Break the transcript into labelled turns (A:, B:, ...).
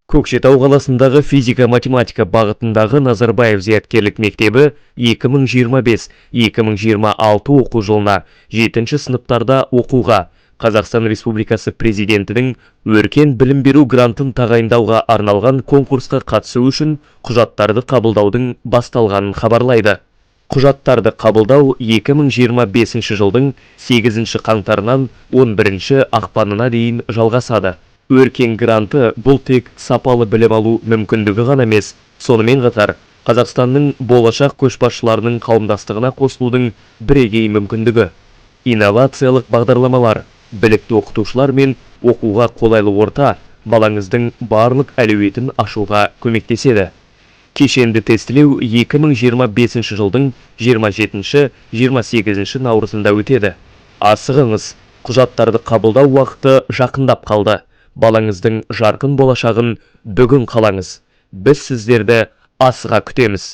A: Көкшетау қаласындағы физика-математика бағытындағы Назарбаев зияткерлік мектебі 2025-2026 оқу жылына 7-ші сыныптарда оқуға Қазақстан Республикасы Президентінің өркен білім беру грантын тағайындауға арналған конкурсқа қатысу үшін құжаттарды қабылдаудың басталғанын хабарлайды. Құжаттарды қабылдау 2025 жылдың 8 қаңтарынан 11 ақпанына дейін жалғасады. Өркен гранты бұл тек сапалы білім алу мүмкіндігі ғана емес, сонымен қатар Қазақстанның болашақ көшбасшыларының қауымдастығына қосылудың бірегей мүмкіндігі. Инновациялық бағдарламалар, білікті оқытушылар мен оқуға қолайлы орта балаңыздың барлық әлеуетін ашуға көмектеседі. Кешенді тестілеу 2025 жылдың 27-28 наурызында өтеді. Асығыңыз, құжаттарды қабылдау уақыты жақындап қалды. Балаңыздың жарқын болашағын бүгін қалаңыз. Біз сіздерді асыға күтеміз.